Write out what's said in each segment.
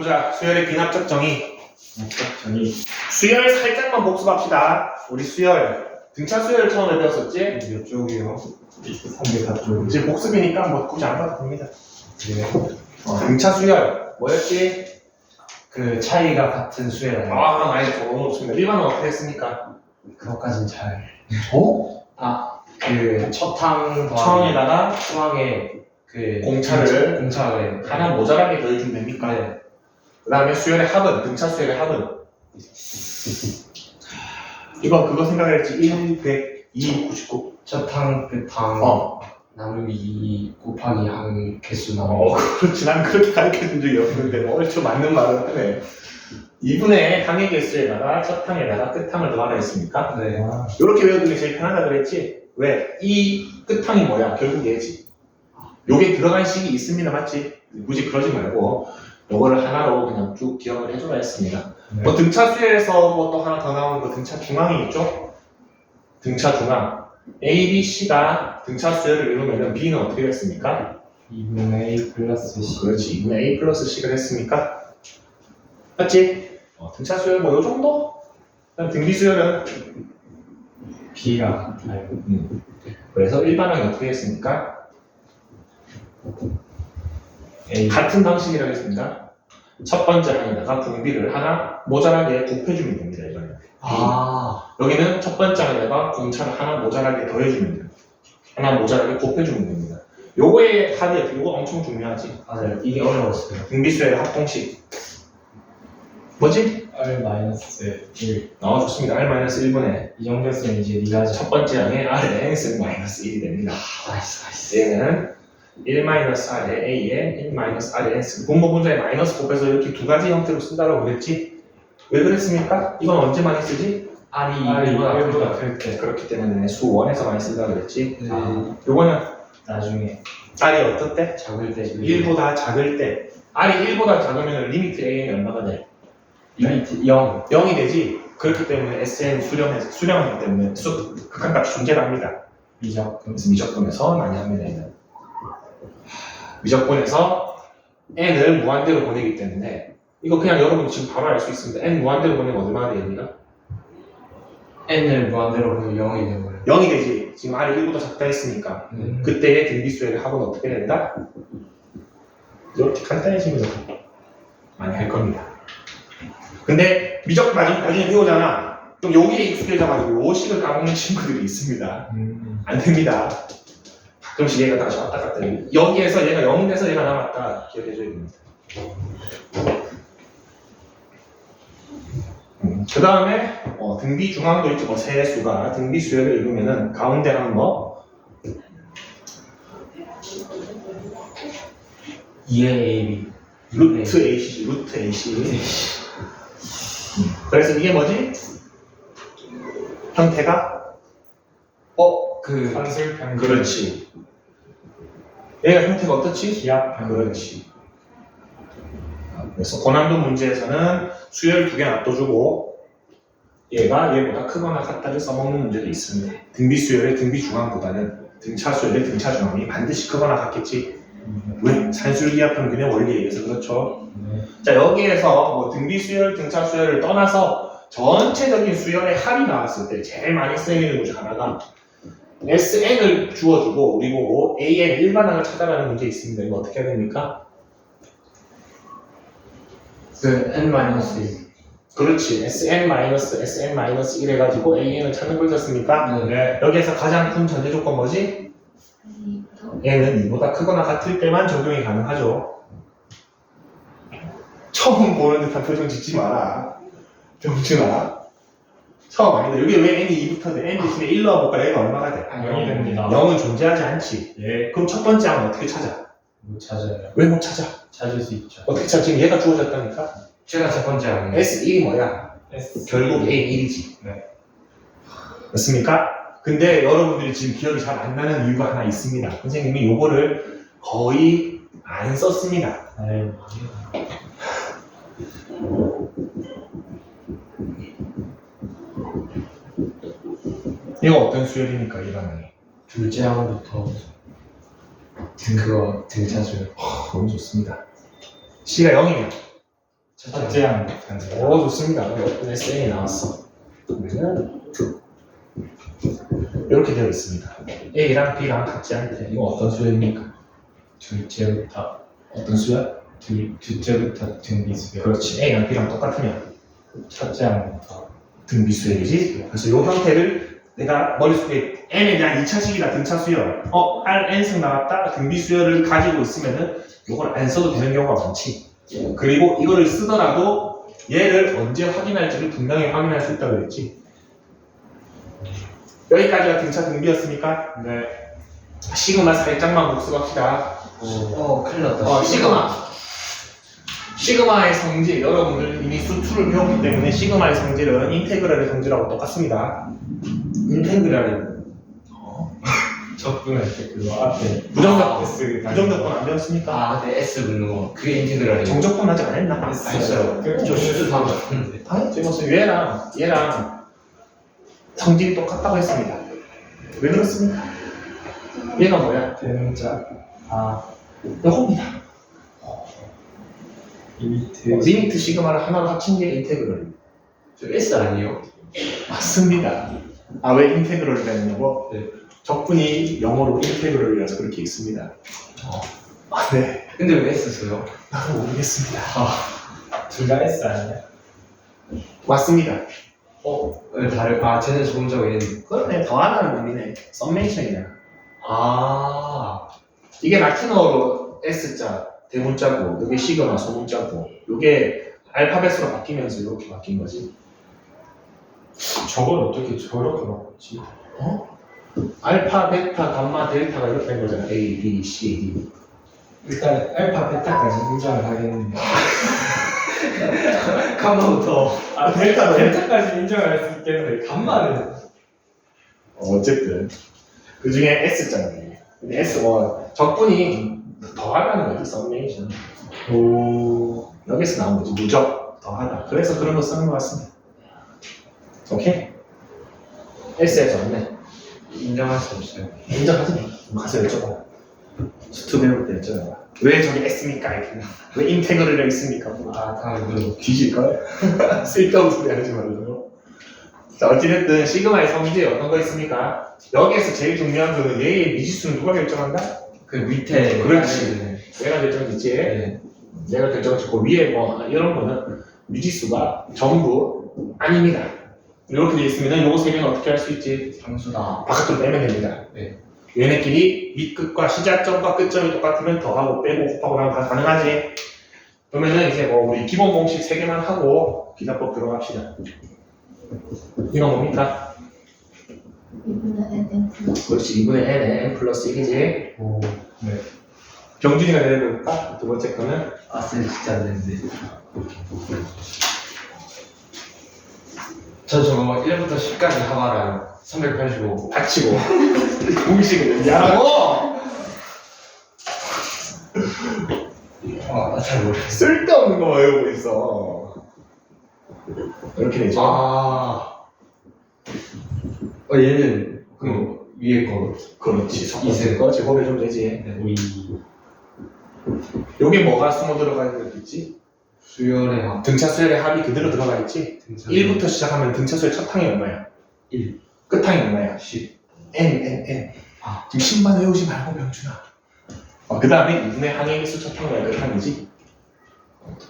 보자. 수열의 비납적 정의. 정의. 수열 살짝만 복습합시다. 우리 수열. 등차 수열 처음에 배웠었지? 몇 쪽이요? 304쪽. 이제 복습이니까 뭐 굳이 안 봐도 됩니다. 네. 등차 수열. 뭐였지? 그 차이가 같은 수혜라요. 아, 많이 너무 좋습니다. 일반은 어떻게 했습니까? 그것까진 잘. 어? 그 첫항 처음에다가 수항에 그 공차를 공차를 하나 모자라게 더해주면 됩니까? 네. 그 다음에 수열의 합은, 등차 수열의 합은. 이거 그거 생각했지? 1, 100, 2, 99. 첫항 끝항 나누기 2 곱하기 항 개수 나누기. 그렇지. 난 그렇게 가르쳐준 적이 없는데, 뭐, 얼추 맞는 말을 하네. 2분의 항의 개수에다가 첫 항에다가 끝항을 더하라 했습니까? 네. 이렇게 외워두는 게 제일 편하다 그랬지? 왜? 이 끝항이 뭐야? 결국 얘지. 요게 들어간 식이 있습니다. 맞지? 굳이 그러지 말고, 요거를 하나로 그냥 쭉 기억을 해줘라 했습니다. 네. 뭐, 등차 수에서 뭐 또 하나 더 나오는 거 등차 중앙이 있죠? 등차 중앙. A, B, C가 등차 수열을 이루면 B는 어떻게 됐습니까? 2분의 A 플러스 C. 그렇지. 2분의 A 플러스 C가 됐습니까? 맞지? 등차 수열 뭐 요 정도? 그다음 등비 수열은 B가 같아요. 그래서 일반항이 어떻게 했습니까? A. 같은 방식이라고 했습니다. 첫 번째 항에다가 분비를 하나 모자라게 곱해주면 됩니다. 이거는. 여기는 첫 번째 항에다가 공차를 하나 모자라게 더해주면 돼요. 하나 모자라게 곱해주면 됩니다. 요거의 합이 요거 엄청 중요하지. 맞아요. 이게 어려웠어요. 등비 수열의 합공식. 뭐지? R 마이너스 1. 좋습니다. R-1분의 이 정도였으면 이제 네가 첫 번째 항의 R의 N-1이 됩니다. 나이스. 얘는 1-R의 A에 1-R의 N 분모 분자에 마이너스 곱해서 이렇게 두 가지 형태로 쓴다고 그랬지? 왜 그랬습니까? 이건 언제 많이 쓰지? R이 R이 1보다 클 때. 그렇기 때문에 수 1에서 많이 쓴다고 그랬지? 네. 요거는 나중에 R이 어떨 때? 작을 때 1보다 작을 때 R이 1보다 작으면 리미트 A는 얼마가 돼? 리미트 0. 0이 되지? 그렇기 때문에 SN 수렴하기 때문에 극한값이 존재합니다. 미적. 그래서 미적분에서 많이 합니다. 얘는. 미적분에서 n을 무한대로 보내기 때문에 이거 그냥 여러분 지금 바로 알 수 있습니다. n 무한대로 보내면 얼마나 돼요? 여기가? n을 무한대로 보면 0이 되는 거예요. 0이 되지. 지금 r이 1보다 작다 했으니까 그때의 등비수의 합은 어떻게 된다? 이렇게 간단해지면 많이 할 겁니다. 근데 미적 나중에 배우잖아. 그럼 여기에 익숙해져가지고 요 식을 까먹는 친구들이 있습니다. 안 됩니다. 가끔씩 얘가 다시 왔다 갔다 해요. 여기에서 얘가 0 돼서 얘가 남았다 기억해줘야 됩니다. 그 다음에 등비 중앙도 있죠. 세수가 등비 수열을 이루면은 가운데는 뭐 2의 AB. 루트 AC, 루트 AC. 그래서 이게 뭐지? 형태가 그 산술평균. 그렇지. 얘가 형태가 어떻지? 기압평균. 그렇지. 그래서 고난도 문제에서는 수열 두 개 놔둬주고 얘가 얘보다 크거나 같다를 써먹는 문제도 있습니다. 등비 수열의 등비 중앙보다는 등차 수열의 등차 중앙이 반드시 크거나 같겠지. 왜? 산술기압 평균의 원리에 의해서 그렇죠. 네. 자, 여기에서 뭐 등비 수열, 등차 수열을 떠나서 전체적인 수열의 합이 나왔을 때 제일 많이 쓰이는 문제 하나가 SN을 주어주고 우리 보고 AN 일반항을 찾아가는 문제 있습니다. 이거 어떻게 해야 됩니까? 그 n-1. 그렇지. SN-1 해가지고 AN을 찾는 걸 썼습니까? 네. 여기에서 가장 큰 전제 조건 뭐지? 얘는 2보다 크거나 같을 때만 적용이 가능하죠. 처음 보는 듯한 표정 짓지 마라. 병준아. 처음 아니다. 여기 왜 n이 2부터 돼? n 대신에 1로 와볼까? 얘가 얼마가 돼? 0이 됩니다. 0은 존재하지 않지. 예. 그럼 첫 번째 항은 어떻게 찾아? 못 찾아요. 왜 못 찾아? 찾을 수 있죠. 어떻게 찾아? 지금 얘가 주어졌다니까? 제가 첫 번째 하는 S1이 뭐야? S. 결국 A1이지. 네. 맞습니까? 근데 여러분들이 지금 기억이 잘 안 나는 이유가 하나 있습니다. 선생님이 요거를 거의 안 썼습니다. 아유. 이거 어떤 수열입니까, 이 반응이? 둘째 항부터 그거 등차수요. 너무 좋습니다. C가 0이면 첫째 항부터. 오, 좋습니다. SN이 나왔어. 그러면은 이렇게 되어 있습니다. A랑 B랑 같지 않대. 이거 어떤 수열입니까? 둘째부터 어떤 수열? 둘째부터 등비수열. 그렇지. A랑 B랑 똑같으면 첫째 항부터. 등비수열이지. 그래서 이 형태를 내가 머릿속에 N에 대한 2차식이다 등차 수열. R N승 나왔다 등비 수열을 가지고 있으면은 이걸 안 써도 되는 경우가 많지. 그리고 이거를 쓰더라도 얘를 언제 확인할지를 분명히 확인할 수 있다고 그랬지. 여기까지가 등차 등비였습니까? 네. 시그마 살짝만 복습합시다. 큰일 났다. 시그마의 성질, 여러분들 이미 수투를 배웠기 때문에 시그마의 성질은 인테그랄의 성질하고 똑같습니다. 인테그랄은 적분할 때 그거 앞에 부정적, S 부정적분 안 배웠습니까? 네, S 붙는 거. 그게 인테그랄이에요. 정적분 아직 안 했나? 했어요. 저 슈트 다 봤는데. 당연히 무슨 얘랑 성질이 똑같다고 했습니다. 왜 그렇습니까? 얘가 뭐야? 대문자 요겁니다. 리미트 리미트 시그마를 하나로 합친 게 인테그럴입니다. 저 S 아니에요? 맞습니다. 아, 왜 인테그럴을 했냐고? 네. 적분이 영어로 인테그럴이라서 그렇게 있습니다. 네. 근데 왜 S 써요? 나도 모르겠습니다. 둘 다 S 아니야? 맞습니다. 왜 쟤는 조금 전에 얘는. 그러네. 더하다는 의미네. 썸메이션이야. 이게 라틴어로 S자, 대문자고, 이게 시그마, 소문자고, 이게 알파벳으로 바뀌면서 이렇게 바뀐 거지. 저걸 어떻게 저렇게 바꿨지? 알파, 베타, 감마, 델타가 이렇게 된 거잖아. A, B, C, D. 일단 알파 베타까지 인정을 하겠는데 감마부터. 델타까지 인정을 할 수 있겠는데 감마는 어쨌든 그 중에 S자네. 근데 S 적분이 더하다는 거지. 썸메이션. 오 여기서 나온 거지. 무적 더하다. 그래서 그런 거 쓰는 것 같습니다. 오케이? S에서 없네. 인정할 수 없어요. 인정하지 마. 가서 여쭤봐. 수트 배울 때 여쭤봐. 왜 저기 S입니까? 이렇게. 왜 인테그럴이 있습니까? 다음에 물어볼게요. 뒤질걸? 쓸데없는 소리 하지 말고. 자, 어찌됐든 시그마의 성질이 어떤 거 있습니까? 여기에서 제일 중요한 거는 얘의 미지수는 누가 결정한다? 그 밑에. 그렇지. 얘가 결정짓지. 네. 얘가 결정짓고 위에 뭐 이런 거는 미지수가 전부 아닙니다. 이렇게 돼 있으면 요거 세 개는 어떻게 할 수 있지? 상수다. 바깥으로 빼면 됩니다. 네. 얘네끼리 밑끝과 시작점과 끝점이 똑같으면 더하고 빼고 곱하고 하면 다 가능하지. 그러면은 이제 뭐 우리 기본 공식 3개만 하고 기사법 들어갑시다. 이거 뭡니까? 2분의 n 플러스 그렇지. 2분의 n에 n 플러스 1이지. 오, 네. 병준이가 내려볼까? 두 번째 거는 쌤 진짜 안 되는데. 저 저거 1부터 10까지 하고 알아요. 385. 닥치고 공식을 얘기하라고! 나 잘 모르겠어. 쓸데없는 거 외우고 있어. 이렇게 되죠. 얘는 그 위에 거. 그렇지. 이세. 거 제곱해 좀 되지. 위 여기 뭐가 숨어 들어가 있는 거 있지? 수열의 합. 등차 수열의 합이 그대로 들어가 있지? 1부터 시작하면 등차 수열 첫 항이 얼마야? 1. 끝 항이 얼마야? 10. N. 지금 10만 외우지 말고 병준아. 그 다음에 2분의 항의 수 첫 항과 끝 항이지?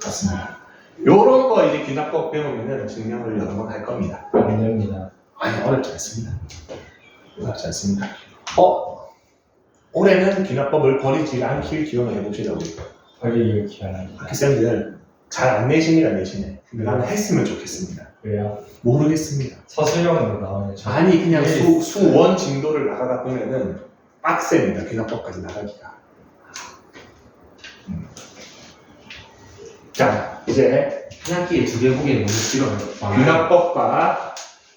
맞습니다. 요런 거 이제 귀납법 배우면은 증명을 여러 번 할 겁니다. 안 됩니다. 아니, 어렵지 않습니다. 어렵지 않습니다. 올해는 귀납법을 버리지 않길 기원을 해봅시다, 우리. 허리를 기하는 학생들 잘 안 내십니다, 내신에. 근데 나는 했으면 좋겠습니다. 왜요? 모르겠습니다. 서술형으로 나오는 아니, 그냥 네. 수원 진도를 나가다 보면은 빡셉니다, 귀납법까지 나가기가. 자, 이제 한 학기에 2개 보기엔 너무 길어요. 귀납법과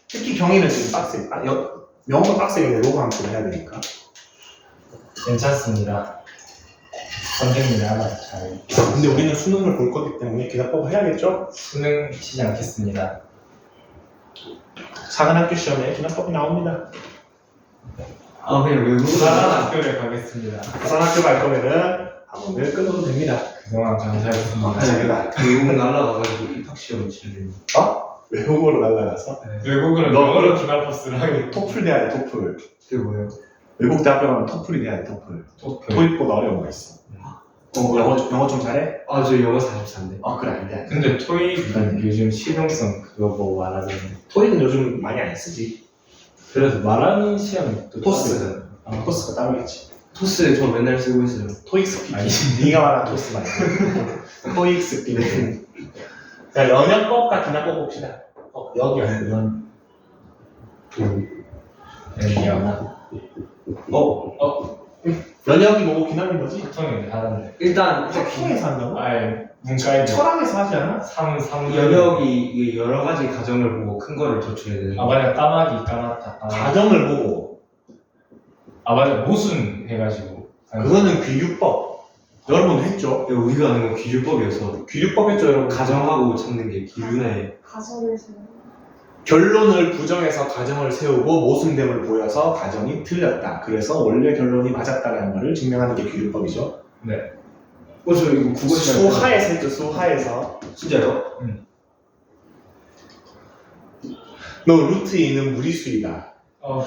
특히 경희는 지금 빡세. 영어가 빡세게 로그 함수를 해야 되니까. 괜찮습니다. 선생님이 알아서 잘 근데 우리는 수능을 볼 거기 때문에 귀납법을 해야겠죠? 수능 치지 않겠습니다. 사관학교 시험에 귀납법이 나옵니다. 그냥 외우고. 부산 학교를 가겠습니다. 부산학교 갈 거면은 학원을 끊어도 됩니다. 그동안 감사했습니다. 제가 외국 날라가가지고 입학시험 치는. 외국어로 날라가서 외국어는 너- 영어로 기말버스를 하게 토플 돼야 돼, 토플. 그게 뭐예요? 외국 대학교 가면 토플이 돼야 돼, 토플. 토플. 토익보다 어려운 거 있어. 영어 좀 잘해? 아, 저 영어 44인데. 그래, 안 돼. 근데 토익은 요즘 실용성 그거 뭐 말하자면 토익은 요즘 많이 안 쓰지. 그래서 말하는 시험이 또 토스. 아, 토스가 따로겠지. 토스 저 맨날 쓰고 있어요. 토익 스피킹. 아니. 네가 말한 토스 말이야. 토익 스피킹. 자, 연역법 같은 거 봅시다. 여기 아니고 연. 연이야. 연역이 뭐고 기남이 뭐지? 보통은 하는데 일단 학교에서 한다고? 아예 문과에 철학에서 하지 않아? 3 연역이 이게 여러 가지 가정을 보고 큰 거를 도출해야 되는 아 맞아 까마귀 까맣다 가정을 보고. 아 맞아 모순 해가지고 그거는 귀류법. 여러분 했죠? 우리가 아는 건 기준법이어서 귀류법 했죠, 여러분? 가정하고 찾는 게 기준에 가설에서 결론을 부정해서 가정을 세우고 모순됨을 보여서 가정이 틀렸다. 그래서 원래 결론이 맞았다라는 것을 증명하는 게 귀류법이죠. 저 이거 국어 시간 수하에서 했죠, 수하에서. 진짜요? 너 루트 2는 무리수이다.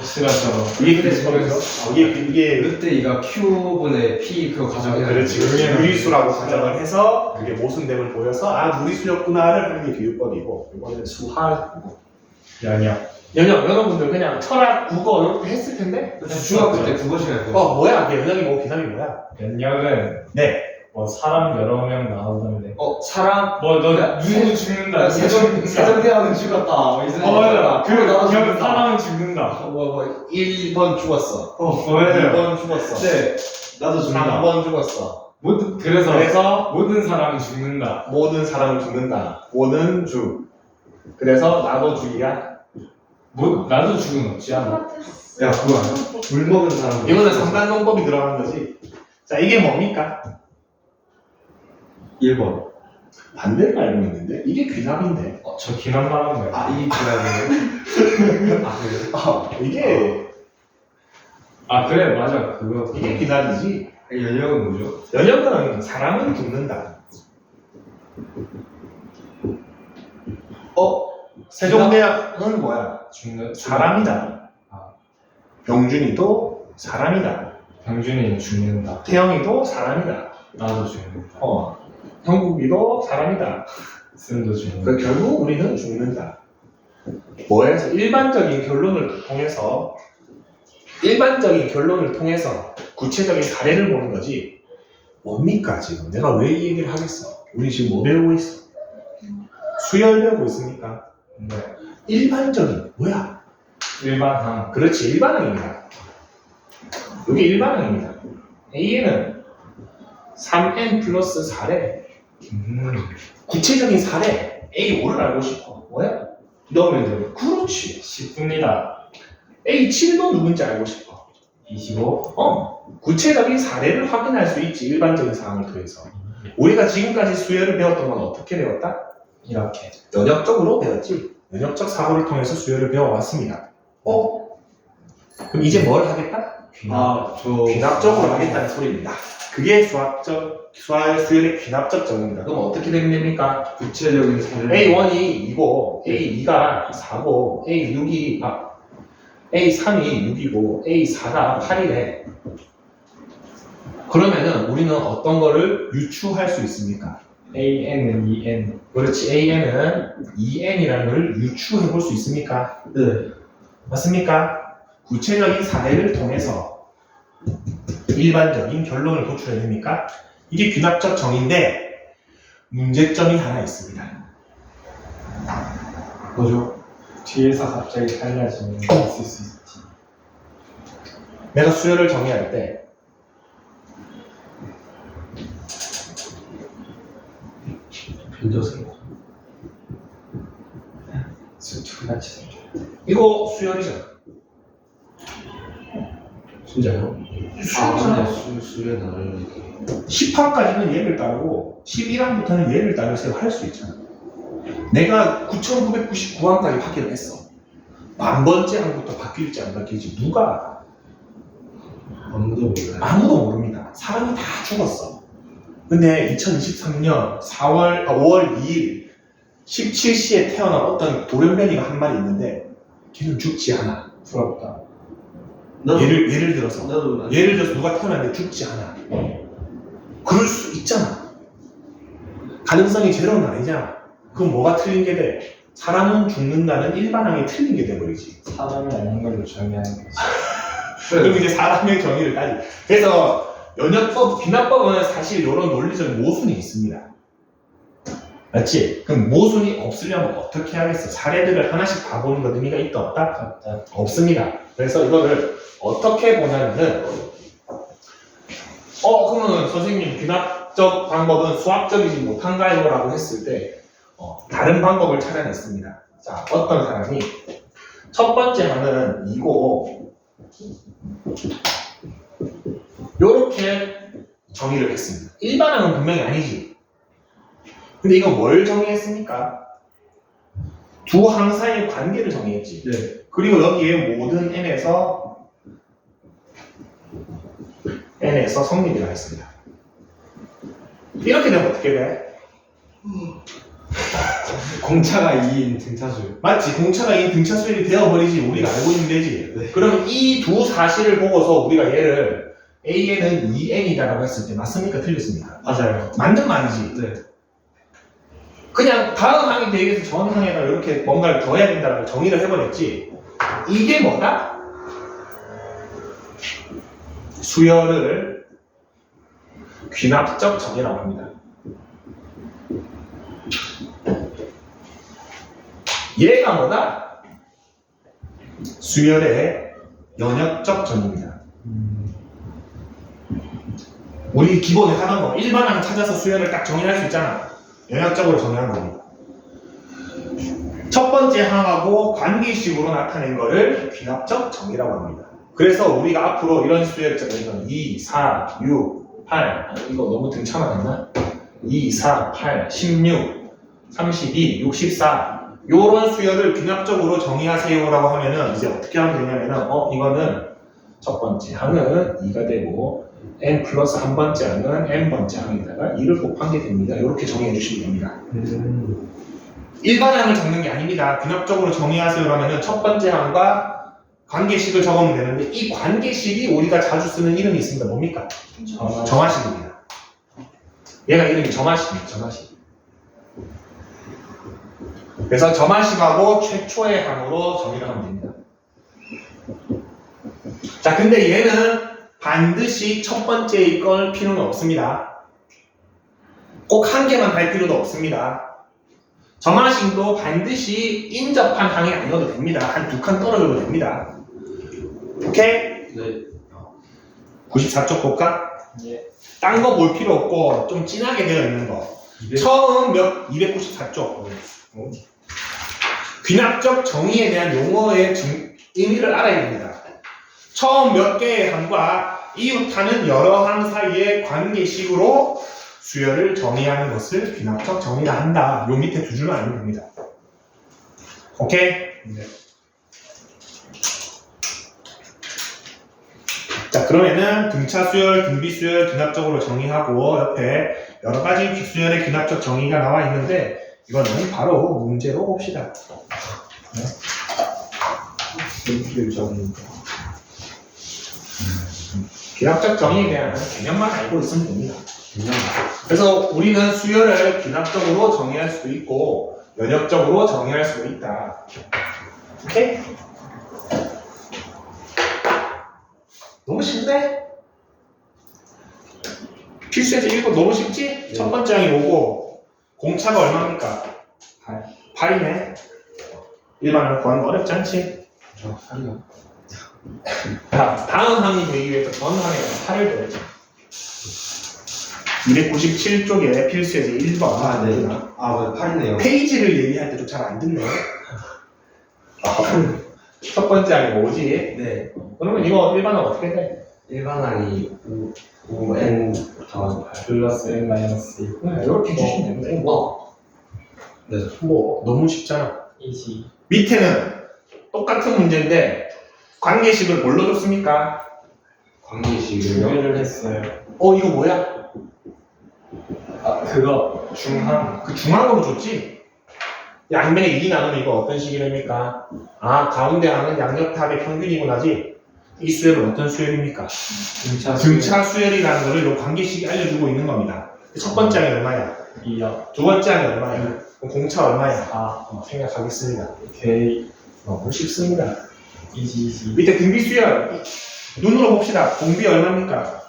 시간처럼 이게 귀류법이죠. 이게 르트 이가 Q분의 P 그거 가정해야 그렇지. 여기에는 무리수라고 가정을 해서 그게 모순됨을 보여서 무리수였구나를 하는 게 귀류법이고 이거는 수하고 연이야 여러분들 그냥 철학, 국어 이렇게 했을 텐데 중학교 때 국어 시간 뭐야? 이게 연역이 뭐고 기남이 뭐야? 연역은 네. 뭐 사람 여러 명 나오던데 사람 뭐너 누구 죽는다 누구 죽는다 세종대왕은 죽었다 맞아 그거 나도 그러면 죽는다 사람은 죽는다 1번 죽었어. 맞아요 2번 죽었어. 네 나도 죽는다 3번 죽었어. 그래서 모든 사람은 죽는다 모든 사람을 죽는다. 모든 죽. 그래서 나도 죽이야. 나도 죽은 없지 않아 소크라테스. 야, 그거 알아? 물 먹은 사람 이거는 상단론법이 들어간 거지. 자, 이게 뭡니까? 1번 반대로 알고 있는데 이게 귀납인데. 저 기만 말한 거야 이 기간이네 그래요? 이게 그래 맞아 그거 이게 귀납이지. 연역은 뭐죠? 연역은 사람은 죽는다. 세종대왕은 뭐야? 죽는 사람이다. 병준이도 사람이다. 병준이는 죽는다 태영이도 사람이다. 나도 죽는다 형국이도 사람이다. 쌤도 죽는다 결국 우리는 죽는다. 뭐해서 일반적인 결론을 통해서 구체적인 사례를 보는 거지. 뭡니까 지금? 내가 왜 이 얘기를 하겠어? 우리 지금 뭐 배우고 있어? 수열 배우고 있습니까? 네. 일반적인 뭐야? 일반항 그렇지, 일반항입니다. 이게 일반항입니다. A에는 3n 플러스 4래. 구체적인 사례 A5를 알고 싶어. 뭐야? 넣으면 돼요 그렇지. 10분이다 A7도 누군지 알고 싶어. 25 구체적인 사례를 확인할 수 있지, 일반적인 상황을 통해서. 우리가 지금까지 수열을 배웠던 건 어떻게 배웠다? 이렇게 연역적으로 배웠지. 연역적 사고를 통해서 수열을 배워왔습니다. 그럼 이제 뭘 하겠다? 귀납적으로 하겠다는 소리입니다. 그게 수열의 귀납적 정의입니다. 그럼 어떻게 되면 됩니까? 구체적인 사례를 A1이 2고, A2가 4고, A3이 6이고, A4가 8이래. 그러면은 우리는 어떤 거를 유추할 수 있습니까? AN은 2N 그렇지, AN은 2N이라는 걸 유추해 볼 수 있습니까? 네 맞습니까? 구체적인 사례를 통해서 일반적인 결론을 도출해야 됩니까? 이게 귀납적 정의인데 문제점이 하나 있습니다. 뭐죠? 뒤에서 갑자기 달라지면 있을 수 있지 내가 수열을 정의할 때 빈도수 수투같이 이거 수열이죠. 진짜요? 수열이잖아. 수련 나를 10항까지는 얘를 따르고 11항부터는 얘를 따르세요 할 수 있잖아. 내가 9999항까지 확인을 했어. 1000번째 항부터 바뀔지 안 바뀔지 누가 아무도 몰라요 아무도 모릅니다. 사람이 다 죽었어. 근데 2023년 5월 2일 17시에 태어난 어떤 돌연변이가 한 마리 있는데 걔는 죽지 않아. 부럽다. 예를 들어서 나도 예를 들어서 누가 태어났는데 죽지 않아. 그럴 수 있잖아. 가능성이 제로는 아니잖아. 그럼 뭐가 틀린 게 돼? 사람은 죽는다는 일반항이 틀린 게 돼버리지. 사람이 아닌 걸로 정의하는 거지. 그럼 이제 사람의 정의를 따지. 그래서 연역법, 귀납법은 사실 이런 논리적 모순이 있습니다. 맞지? 그럼 모순이 없으려면 어떻게 하겠어? 사례들을 하나씩 봐보는 것 의미가 있다 없다? 맞다. 없습니다. 그래서 이거를 어떻게 보냐면은 그러면 선생님 귀납적 방법은 수학적이지 못한가요? 라고 했을 때 다른 방법을 찾아냈습니다. 자, 어떤 사람이 첫 번째 항은 이고 요렇게 정의를 했습니다. 일반항은 분명히 아니지. 근데 이거 뭘 정의했습니까? 두 항 사이의 관계를 정의했지. 네. 그리고 여기에 모든 n에서 성립이라 했습니다. 이렇게 되면 어떻게 돼? 공차가 2인 등차수. 맞지? 공차가 이 등차 수열이 되어버리지. 우리가 알고 있는 데지. 네. 그러면 이 두 사실을 보고서 우리가 얘를 A에는 2n이다라고 했을 때 맞습니까? 틀렸습니까? 맞아요. 맞는 말이지. 네. 그냥 다음 항에 대비해서 전 항에다 이렇게 뭔가를 더해야 된다라고 정의를 해버렸지. 이게 뭐다? 수열을 귀납적 정의라고 합니다. 얘가 뭐다? 수열의 연역적 정의입니다. 우리 기본에 하던 거 일반항 찾아서 수열을 딱 정의할 수 있잖아. 연역적으로 정의한 겁니다. 첫 번째 항하고 관계식으로 나타낸 거를 귀납적 정의라고 합니다. 그래서 우리가 앞으로 이런 수열적에서 2, 4, 6, 8 이거 너무 등차만 했나? 2, 4, 8, 16, 32, 64 요런 수열을 귀납적으로 정의하세요라고 하면은 이제 어떻게 하면 되냐면은 이거는 첫 번째 항은 2가 되고 n 플러스 한 번째 항은 n번째 항에다가 2를 곱한 게 됩니다. 이렇게 정의해 주시면 됩니다. 일반항을 적는 게 아닙니다. 귀납적으로 정의하세요 하면은 첫 번째 항과 관계식을 적으면 되는데 이 관계식이 우리가 자주 쓰는 이름이 있습니다. 뭡니까? 정화식입니다. 얘가 이름이 정화식입니다. 정화식. 그래서 점화식하고 최초의 항으로 정의를 하면 됩니다. 자, 근데 얘는 반드시 첫 번째일 걸 필요는 없습니다. 꼭 한 개만 할 필요도 없습니다. 점화식도 반드시 인접한 항이 아니어도 됩니다. 한 두 칸 떨어져도 됩니다. 오케이? 네. 94쪽 볼까? 예. 딴 거 볼 필요 없고 좀 진하게 되어 있는 거. 처음 294쪽. 귀납적 정의에 대한 용어의 의미를 알아야 됩니다. 처음 몇 개의 항과 이웃하는 여러 항 사이의 관계식으로 수열을 정의하는 것을 귀납적 정의라 한다. 요 밑에 두 줄만 알면 됩니다. 오케이? 네. 자, 그러면은 등차 수열, 등비 수열 귀납적으로 정의하고 옆에 여러 가지 수열의 귀납적 정의가 나와 있는데 이거는 바로 문제로 봅시다. 귀납적 정의에 대한 개념만 알고 있으면 됩니다. 그래서 우리는 수열을 귀납적으로 정의할 수도 있고 연역적으로 정의할 수도 있다. 오케이? 너무 쉽네? 필수에서 1번 너무 쉽지? 첫 번째 항이 오고 공차가 얼마입니까? 8이네. 일반으로 구하는 거 어렵지 않지? 저 살이요. 자, 다음 항이 되기 위해서 전 항에서 8을 더했죠. 297쪽에 필수에서 1번. 아, 네. 아, 8이네요. 페이지를 얘기할 때도 잘 안 듣네. 첫 번째 항이 뭐지? 네. 그러면 이거 일반은 어떻게 돼? 일반항이 5n 더하기 8. 플러스 n 마이너스 2. 이렇게 주시면 됩니다. 이거 네. 뭐 너무 쉽잖아. 이지. 밑에는 똑같은 문제인데 관계식을 뭘로 줬습니까? 관계식을요. 조회를 했어요. 이거 뭐야? 그거 중항. 그 중항으로 줬지? 양변에 2 나누면 이거 어떤 식이 됩니까? 아, 가운데 항은 양옆탑의 평균이구나지? 이 수열은 어떤 수열입니까? 등차 수열이라는 거를 요 관계식이 알려주고 있는 겁니다. 첫 번째 항이 얼마야? 2요. 두 번째 항이 얼마야? 그럼 공차 얼마야? 4. 생각하겠습니다. 오케이. 너무 쉽습니다. 이지. 밑에 등비 수열. 눈으로 봅시다. 공비 얼마입니까?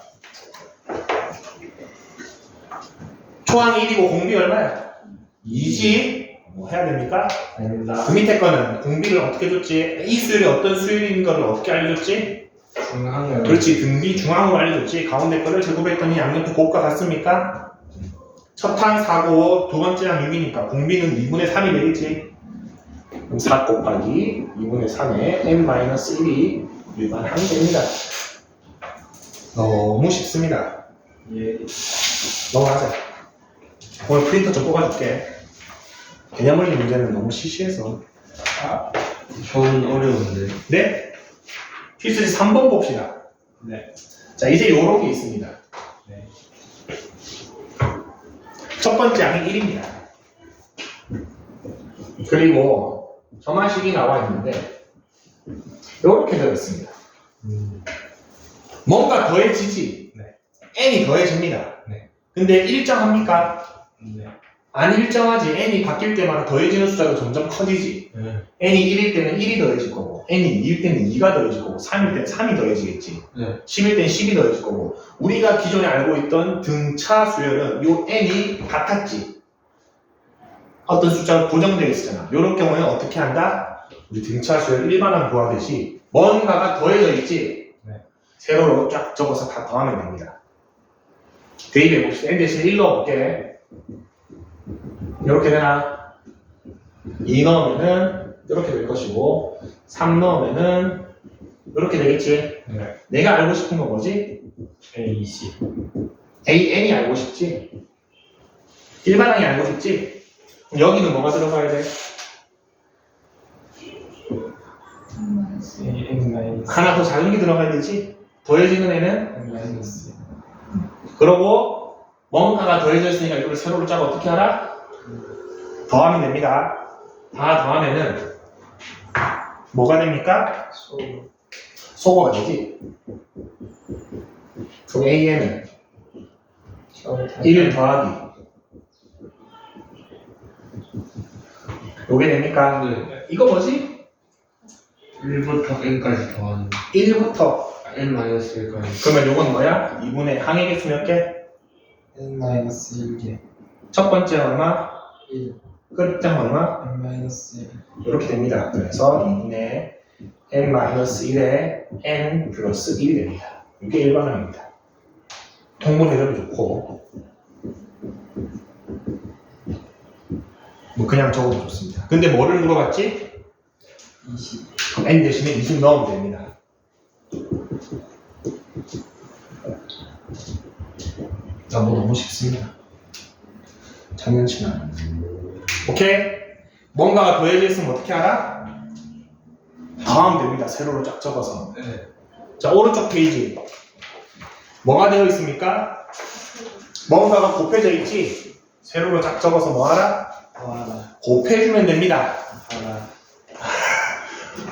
초항 1이고 공비 얼마야? 2지? 뭐 해야 됩니까? 아닙니다. 그 밑에 거는 공비를 어떻게 줬지? 이 수열이 어떤 수열인 거를 어떻게 알려줬지? 중앙을 그렇지. 등비 중앙으로 알려줬지. 가운데 거를 제곱했더니 양옆에 곱과 같습니까? 첫 항 4고 두 번째 항 6이니까 공비는 2분의 3이 되겠지. 그럼 4 곱하기 2분의 3에 n-1이 일반항이 됩니다. 너무 쉽습니다. 예. 넘어가자. 오늘 프린터 좀 뽑아줄게. 개념물리 문제는 너무 시시해서. 전 어려운데. 네? 필수지 3번 봅시다. 네. 자, 이제 요런 게 있습니다. 네. 첫 번째 항이 1입니다. 그리고 점화식이 나와 있는데 이렇게 되어 있습니다. 뭔가 더해지지. 네. n이 더해집니다. 네. 근데 일정합니까? 네. 안 일정하지. n이 바뀔 때마다 더해지는 숫자가 점점 커지지. 네. n이 1일 때는 1이 더해질 거고, n이 2일 때는 2가 더해질 거고, 3일 때는 3이 더해지겠지. 네. 10일 때는 10이 더해질 거고, 우리가 기존에 알고 있던 등차 수열은 요 n이 같았지. 어떤 숫자가 고정되어 있었잖아. 이런 경우에는 어떻게 한다? 우리 등차 수열 일반항 구하듯이 뭔가가 더해져 있지. 네. 세로로 쫙 적어서 다 더하면 됩니다. 대입해 봅시다. n 대신 1 넣어볼게. 이렇게 되나? 2 넣으면은 이렇게 될 것이고, 3 넣으면은 이렇게 되겠지. 네. 내가 알고 싶은 건 뭐지? AC. AN이 알고 싶지? 일반항이 알고 싶지? 그럼 여기는 뭐가 들어가야 돼? N-. 하나 더 작은 게 들어가야 되지? 더해지는 애는? N-. 그러고 뭔가가 더해져 있으니까 이걸 세로로 짜고 어떻게 하라? 더하면 됩니다. 다 더하면은 뭐가 됩니까? 소거가 되지? 그럼 AN은 1 더하기 요게 됩니까? 네. 이거 뭐지? 1부터 n까지 더하는 1부터 n-1까지. 그러면 요건 뭐야? 2분의 항의 개수 몇 개? N-1개. 첫 번째 얼마? 1. 끝장 얼마? N-1. 이렇게 됩니다. 그래서 2분의 n-1에 n 플러스 1이 됩니다. 이게 일반항입니다. 통분 해결도 좋고 뭐 그냥 적어도 좋습니다. 근데 뭐를 물어봤지? 20. n 대신에 20 넣으면 됩니다. 너무 쉽습니다. 장난치나. 오케이? 뭔가가 더해져 있으면 어떻게 알아? 더하면 됩니다. 세로로 쫙 적어서. 네. 자, 오른쪽 페이지. 뭐가 되어 있습니까? 뭔가가 곱해져 있지? 세로로 쫙 적어서 뭐 하라? 더하라. 곱해주면 됩니다. 더하라.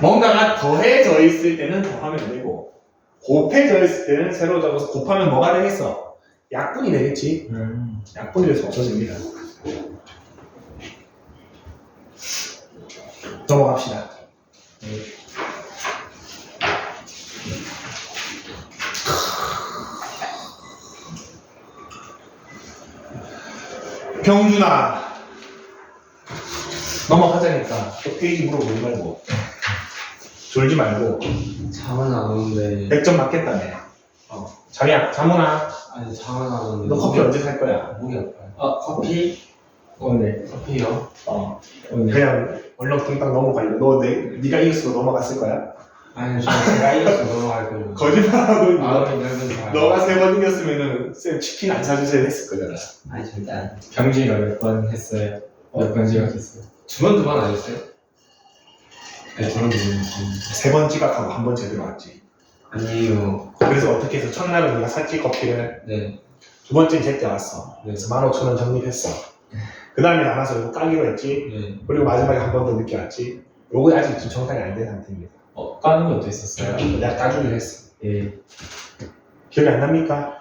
뭔가가 더해져 있을 때는 더하면 되고, 곱해져 있을 때는 세로 적어서 곱하면 뭐가 되겠어? 약분이 되겠지? 약분이 돼서 없어집니다. 넘어갑시다. 병준아, 넘어가자니까. 또 페이지 물어보지 말고. 졸지 말고. 잠은 안 오는데. 100점 맞겠다며. 자기야, 자문아, 아니, 잠은 안 오는데. 너 커피 언제 살 거야? 목이 아파요. 커피? 오늘. 커피요? 오늘. 그냥 얼렁뚱땅 넘어가려고. 네가 이겼어도 넘어갔을 거야? 아니, 제가 이겨서 넘어갈 거예요. 거짓말하고 있는 거. 마음이 넓은 사람. 너가 3번 이겼으면은 쌤 치킨 안 사주세요 했을 거잖아. 아니, 절대 안. 경진이가 몇 번 했어요? 몇 번 지각했어요? 두 번 아니었어요? 네, 저는 두 번. 3번 지각하고 1번 제대로 왔지. 아니에요. 그래서 어떻게 해서 첫날은 네가 샀지 커피를. 네. 두 번째 제때 왔어. 네. 그래서 15,000원 적립했어. 그 다음에 알아서 이거 까기로 했지. 네. 그리고 마지막에 한 번 더 늦게 왔지. 요거 아직 지금 정상이 안 된 상태입니다. 까는 것도 있었어요. 내가 까주기로 했어. 예. 기억이 안 납니까?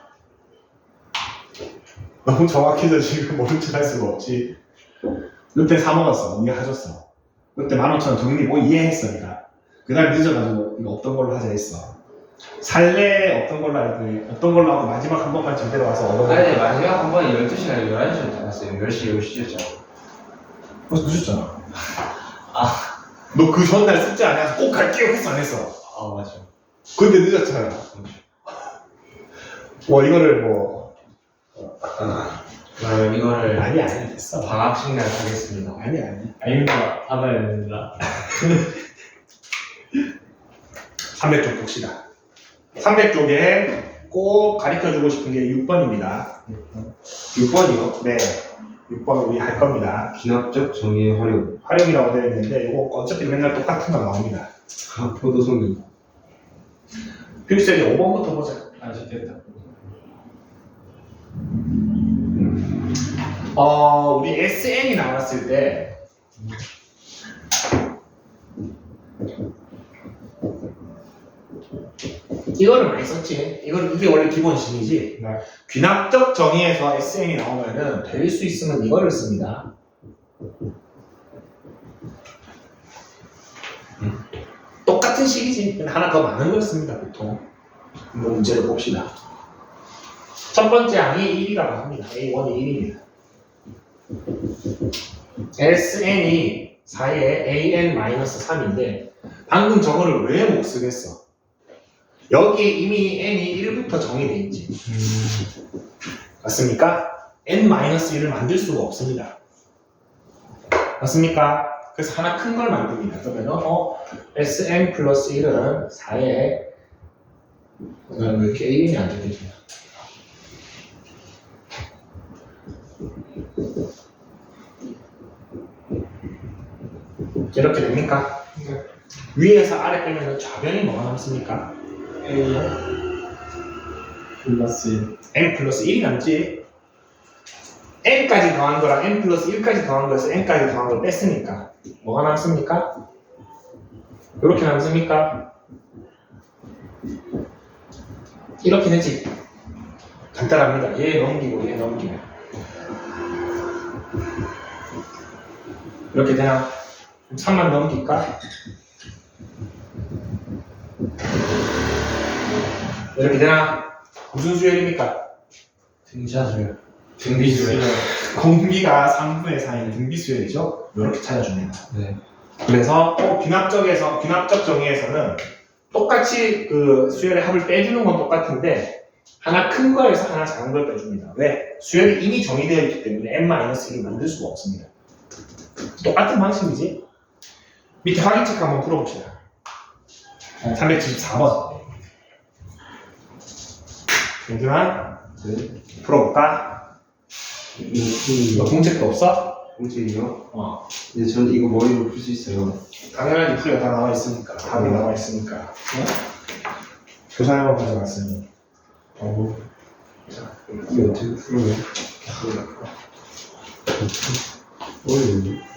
너무 정확해서 지금 모른 척 할 수가 없지. 그때 사먹었어. 네가 해줬어. 그때 15,000원 적립 뭐 이해했어, 네가. 그 다음 늦어가지고 이거 없던 걸로 하자 했어. 살래 없던 걸로 하더니 없던 걸로 하고 마지막 한 번만 제대로 와서 얻어. 아니 마지막 한 번에 12시간 11시에 나갔어요. 10시 10시였죠. 벌써 늦었잖아. 너 그 전날 숙제 안 해서 꼭 갈게요 했어 안 했어? 아 맞아. 근데 늦었잖아. 뭐 이거를 뭐 그러면 이거를 아니 됐어. 방학식 날 하겠습니다. 아니. 아닙니다. 받아야 됩니다. 300쪽 봅시다. 300쪽에 꼭 가르쳐주고 싶은 게 6번입니다. 6번이요? 네. 6번 우리 할 겁니다. 기납적 정의의 활용. 활용이라고 되어 있는데 이거 어차피 맨날 똑같은 거 나옵니다. 포도송이. 필수적이 5번부터 보자. 아, 좋겠다. 우리 SN이 나왔을 때 이거를 많이 썼지. 이게 원래 기본식이지. 네. 귀납적 정의에서 SN이 나오면은 될 수 있으면 이거를 씁니다. 똑같은 식이지. 근데 하나 더 많은 걸 씁니다, 보통. 한번 문제를 봅시다. 첫 번째 항이 1이라고 합니다. A1이 1입니다. SN이 4에 AN-3인데 방금 저거를 왜 못 쓰겠어? 여기에 이미 n이 1부터 정의되어 있지. 맞습니까? n-1을 만들 수가 없습니다. 맞습니까? 그래서 하나 큰 걸 만듭니다. 그러면 Sn 플러스 1은 4에 왜 이렇게 A이 안 적혀지냐? 이렇게 됩니까? 위에서 아래 빼면 좌변이 뭐가 남습니까? A요? 플러스 n 플러스 1이 남지. n까지 더한 거랑 n 플러스 1까지 더한 거에서 n까지 더한 걸 뺐으니까 뭐가 남습니까? 이렇게 남습니까? 이렇게 되지. 간단합니다. 얘 넘기고 얘 넘기고 이렇게 되나? 3만 넘길까? 이렇게 되나? 무슨 수열입니까? 등차수요. 등비수요. 공비가 3분의 4인 등비수열이죠? 이렇게 찾아줍니다. 네. 그래서 귀납적 정의에서는 똑같이 그 수열의 합을 빼주는 건 똑같은데 하나 큰 거에서 하나 작은 걸 빼줍니다. 왜? 수열이 이미 정의되어 있기 때문에 n-1을 만들 수가 없습니다. 똑같은 방식이지? 밑에 확인 체크 한번 풀어봅시다. 374번. 얘들아, 풀어볼까? 너 공책도 없어? 공책이요? 어. 근데 전 이거 머리로 풀 수 있어요. 당연하지, 풀이가 다 나와 있으니까. 답이 나와 있으니까. 교사형을 가져갔으니. 이거 어떻게 풀어요? 어려운데?